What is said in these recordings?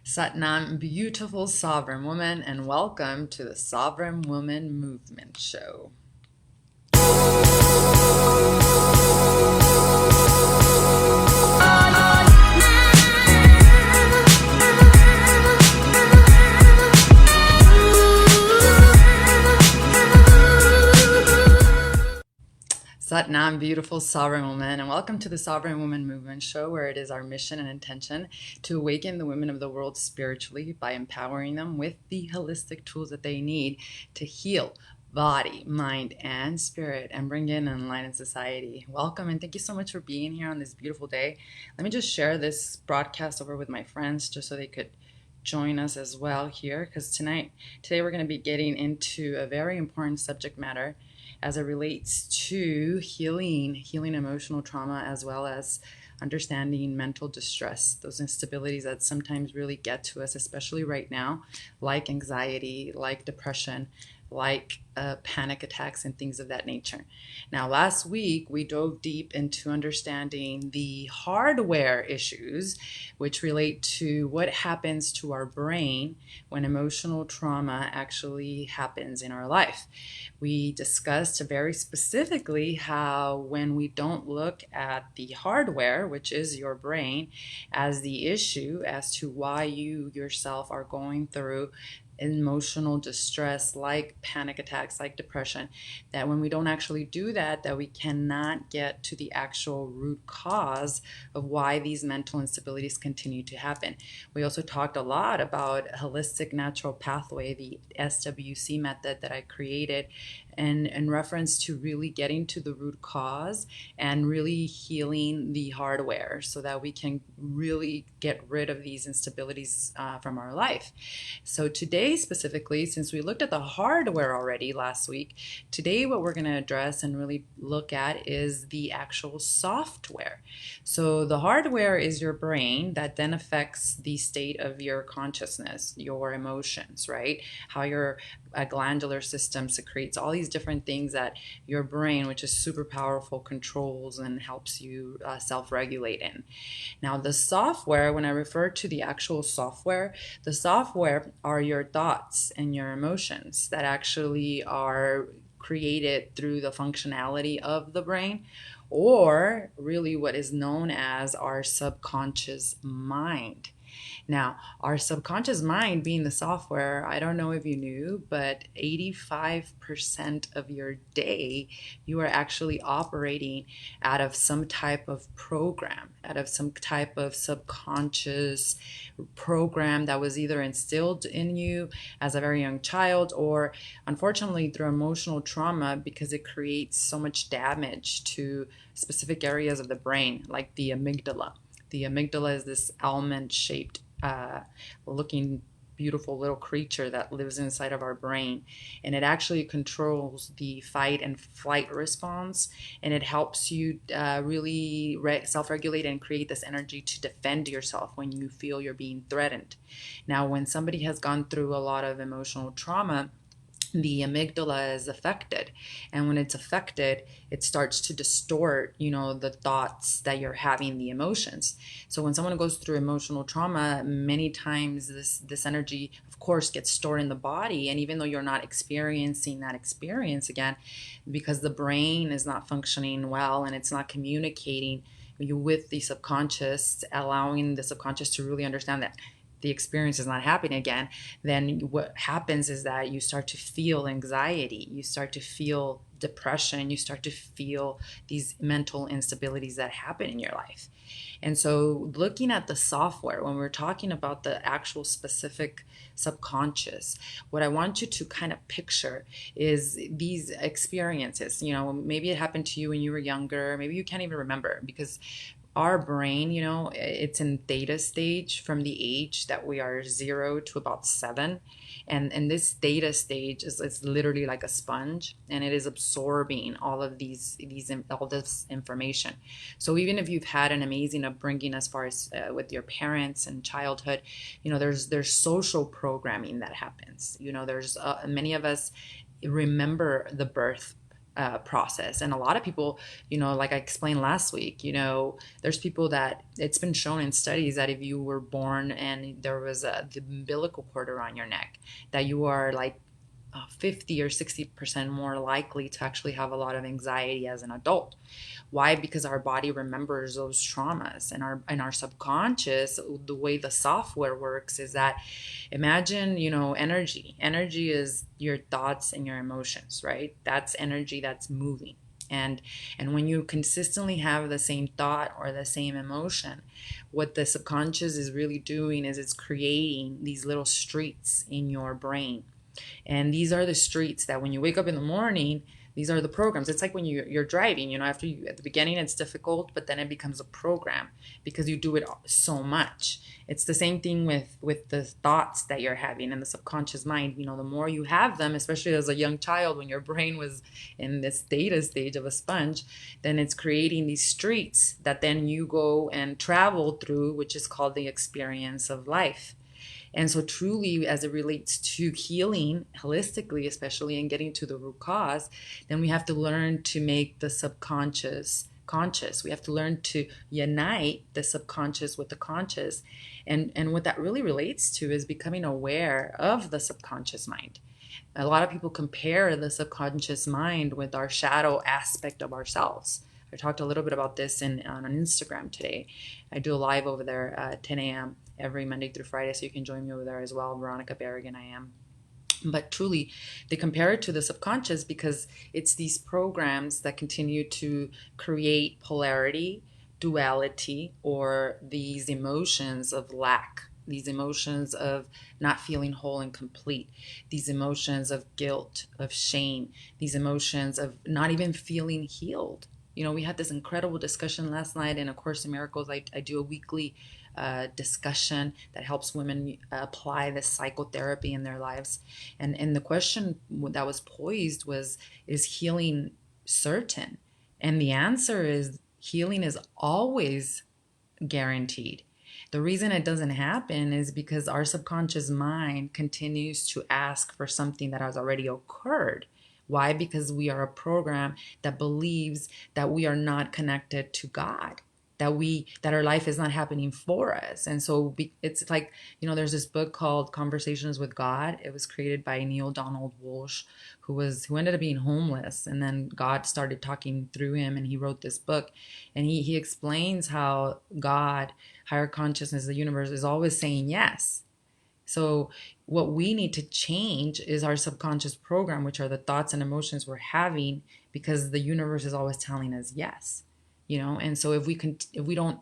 Satnam, beautiful sovereign woman, and welcome to the Sovereign Woman Movement Show. Satnam, beautiful sovereign woman, and welcome to the Sovereign Woman Movement Show, where it is our mission and intention to awaken the women of the world spiritually by empowering them with the holistic tools that they need to heal body, mind, and spirit, and bring in an enlightened society. Welcome, and thank you so much for being here on this beautiful day. Let me just share this broadcast over with my friends just so they could join us as well here, because today we're going to be getting into a very important subject matter as it relates to healing emotional trauma, as well as understanding mental distress, those instabilities that sometimes really get to us, especially right now, like anxiety, like depression, like panic attacks and things of that nature. Now, last week we dove deep into understanding the hardware issues, which relate to what happens to our brain when emotional trauma actually happens in our life. We discussed very specifically how when we don't look at the hardware, which is your brain, as the issue as to why you yourself are going through emotional distress like panic attacks, like depression, that when we don't actually do that, that we cannot get to the actual root cause of why these mental instabilities continue to happen. We also talked a lot about holistic natural pathway, the SWC method that I created, and in reference to really getting to the root cause and really healing the hardware so that we can really get rid of these instabilities from our life. So today specifically, since we looked at the hardware already last week, today what we're going to address and really look at is the actual software. So the hardware is your brain that then affects the state of your consciousness, your emotions, right? How your glandular system secretes all these different things that your brain, which is super powerful, controls and helps you self-regulate in. Now, the software, when I refer to the actual software, the software are your thoughts and your emotions that actually are created through the functionality of the brain, or really what is known as our subconscious mind. Now, our subconscious mind being the software, I don't know if you knew, but 85% of your day, you are actually operating out of some type of program, out of some type of subconscious program that was either instilled in you as a very young child, or unfortunately through emotional trauma, because it creates so much damage to specific areas of the brain, like the amygdala. The amygdala is this almond-shaped looking beautiful little creature that lives inside of our brain, and it actually controls the fight and flight response, and it helps you really self-regulate and create this energy to defend yourself when you feel you're being threatened. Now, when somebody has gone through a lot of emotional trauma, the amygdala is affected, and when it's affected, it starts to distort the thoughts that you're having, the emotions. So when someone goes through emotional trauma, many times this energy of course gets stored in the body, and even though you're not experiencing that experience again, because the brain is not functioning well and it's not communicating you with the subconscious, allowing the subconscious to really understand that the experience is not happening again, then what happens is that you start to feel anxiety, you start to feel depression, you start to feel these mental instabilities that happen in your life. And so looking at the software, when we're talking about the actual specific subconscious, what I want you to kind of picture is these experiences. Maybe it happened to you when you were younger, maybe you can't even remember, because our brain, it's in theta stage from the age that we are 0 to about 7. And this theta stage is literally like a sponge, and it is absorbing all of all this information. So even if you've had an amazing upbringing as far as with your parents and childhood, there's social programming that happens. There's many of us remember the birth process. And a lot of people, like I explained last week, there's people that it's been shown in studies that if you were born and there was the umbilical cord around your neck, that you are like 50 or 60% more likely to actually have a lot of anxiety as an adult. Why? Because our body remembers those traumas, and our subconscious, the way the software works is that, imagine, energy. Energy is your thoughts and your emotions, right? That's energy that's moving. And when you consistently have the same thought or the same emotion, what the subconscious is really doing is it's creating these little streets in your brain. And these are the streets that when you wake up in the morning, these are the programs. It's like when you're driving, after you, at the beginning it's difficult, but then it becomes a program because you do it so much. It's the same thing with the thoughts that you're having in the subconscious mind. The more you have them, especially as a young child when your brain was in this theta stage of a sponge, then it's creating these streets that then you go and travel through, which is called the experience of life. And so, truly, as it relates to healing holistically, especially in getting to the root cause, then we have to learn to make the subconscious conscious. We have to learn to unite the subconscious with the conscious. And what that really relates to is becoming aware of the subconscious mind. A lot of people compare the subconscious mind with our shadow aspect of ourselves. I talked a little bit about this on Instagram today. I do a live over there at 10 a.m. every Monday through Friday, so you can join me over there as well. Veronica Berrigan, I am. But truly, they compare it to the subconscious because it's these programs that continue to create polarity, duality, or these emotions of lack, these emotions of not feeling whole and complete, these emotions of guilt, of shame, these emotions of not even feeling healed. We had this incredible discussion last night in A Course in Miracles. I do a weekly discussion that helps women apply this psychotherapy in their lives. And the question that was posed was, is healing certain? And the answer is, healing is always guaranteed. The reason it doesn't happen is because our subconscious mind continues to ask for something that has already occurred. Why? Because we are a program that believes that we are not connected to God, that our life is not happening for us. And so it's like, there's this book called Conversations with God. It was created by Neil Donald Walsh, who ended up being homeless, and then God started talking through him, and he wrote this book. And he explains how God, higher consciousness, the universe, is always saying yes. So what we need to change is our subconscious program, which are the thoughts and emotions we're having, because the universe is always telling us yes. And so if we don't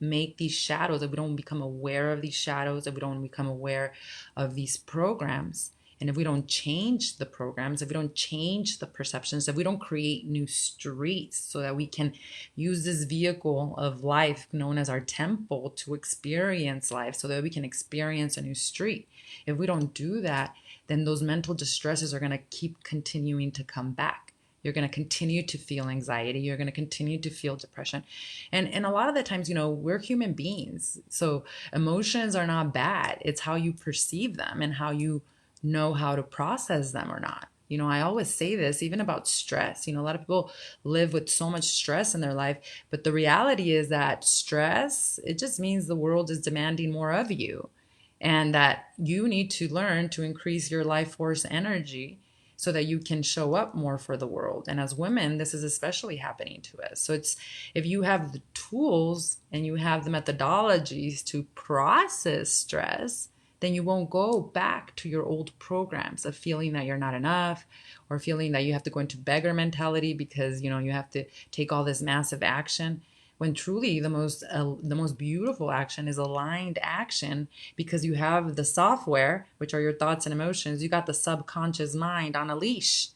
make these shadows, if we don't become aware of these shadows, if we don't become aware of these programs, and if we don't change the programs, if we don't change the perceptions, if we don't create new streets so that we can use this vehicle of life known as our temple to experience life, so that we can experience a new street. If we don't do that, then those mental distresses are going to keep continuing to come back. You're going to continue to feel anxiety. You're going to continue to feel depression. And a lot of the times, we're human beings. So emotions are not bad. It's how you perceive them and how you know how to process them or not. I always say this, even about stress. A lot of people live with so much stress in their life, but the reality is that stress, it just means the world is demanding more of you, and that you need to learn to increase your life force energy so that you can show up more for the world. And as women, this is especially happening to us. So it's, if you have the tools and you have the methodologies to process stress, then you won't go back to your old programs of feeling that you're not enough, or feeling that you have to go into beggar mentality because you have to take all this massive action, when truly the most beautiful action is aligned action, because you have the software, which are your thoughts and emotions. You got the subconscious mind on a leash.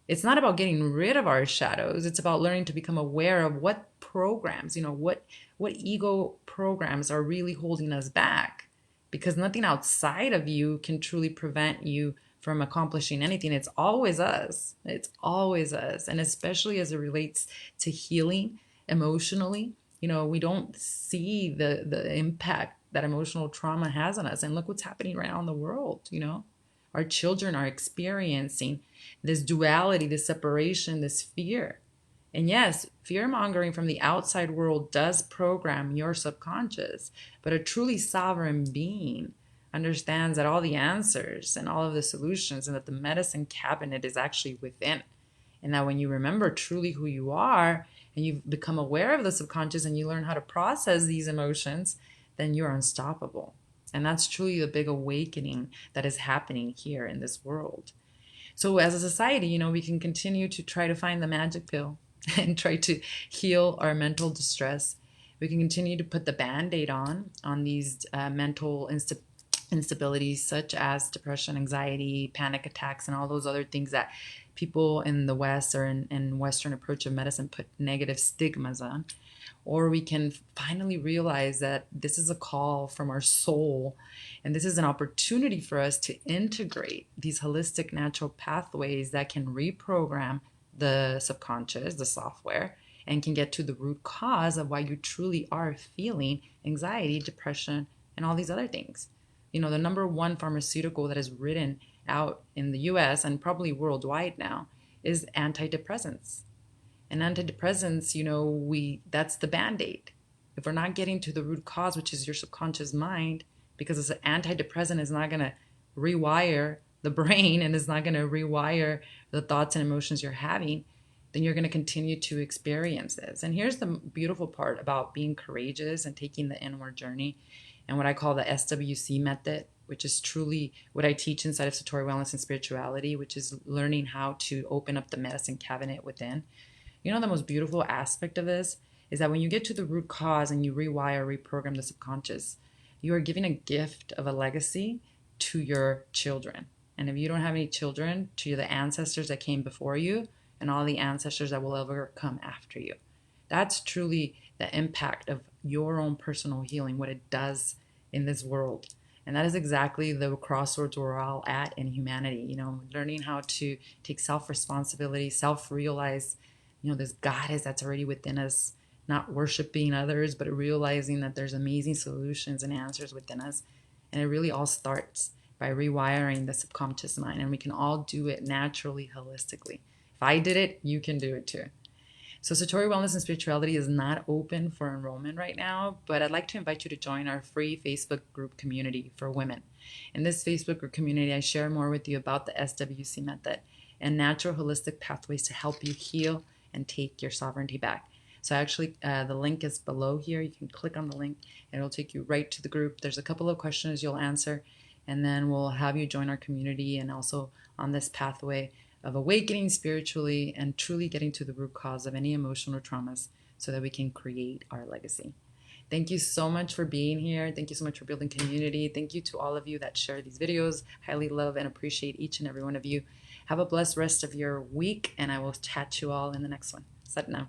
It's not about getting rid of our shadows. It's about learning to become aware of what programs, what ego programs are really holding us back. Because nothing outside of you can truly prevent you from accomplishing anything. It's always us. It's always us. And especially as it relates to healing emotionally, we don't see the impact that emotional trauma has on us. And look what's happening right now in the world. Our children are experiencing this duality, this separation, this fear. And yes, fear mongering from the outside world does program your subconscious, but a truly sovereign being understands that all the answers and all of the solutions and that the medicine cabinet is actually within. And that when you remember truly who you are and you become aware of the subconscious and you learn how to process these emotions, then you're unstoppable. And that's truly the big awakening that is happening here in this world. So as a society, we can continue to try to find the magic pill and try to heal our mental distress. We can continue to put the band-aid on these mental instabilities such as depression, anxiety, panic attacks, and all those other things that people in the West or in Western approach of medicine put negative stigmas on. Or we can finally realize that this is a call from our soul, and this is an opportunity for us to integrate these holistic natural pathways that can reprogram the subconscious, the software, and can get to the root cause of why you truly are feeling anxiety, depression, and all these other things. The number one pharmaceutical that is written out in the US and probably worldwide now is antidepressants. And antidepressants, that's the band-aid. If we're not getting to the root cause, which is your subconscious mind, because an antidepressant is not going to rewire the brain and is not going to rewire the thoughts and emotions you're having, then you're going to continue to experience this. And here's the beautiful part about being courageous and taking the inward journey and what I call the SWC method, which is truly what I teach inside of Satori Wellness and Spirituality, which is learning how to open up the medicine cabinet within. The most beautiful aspect of this is that when you get to the root cause and you rewire, reprogram the subconscious, you are giving a gift of a legacy to your children. And if you don't have any children, to the ancestors that came before you and all the ancestors that will ever come after you. That's truly the impact of your own personal healing, what it does in this world. And that is exactly the crossroads we're all at in humanity, learning how to take self-responsibility, self-realize, this goddess that's already within us, not worshiping others, but realizing that there's amazing solutions and answers within us. And it really all starts by rewiring the subconscious mind. And we can all do it naturally, holistically. If I did it, you can do it too. So Satori Wellness and Spirituality is not open for enrollment right now, but I'd like to invite you to join our free Facebook group community for women. In this Facebook group community, I share more with you about the SWC method and natural holistic pathways to help you heal and take your sovereignty back. So actually, the link is below here. You can click on the link and it'll take you right to the group. There's a couple of questions you'll answer, and then we'll have you join our community and also on this pathway of awakening spiritually and truly getting to the root cause of any emotional traumas so that we can create our legacy. Thank you so much for being here. Thank you so much for building community. Thank you to all of you that share these videos. Highly love and appreciate each and every one of you. Have a blessed rest of your week, and I will chat you all in the next one. Sat Nam.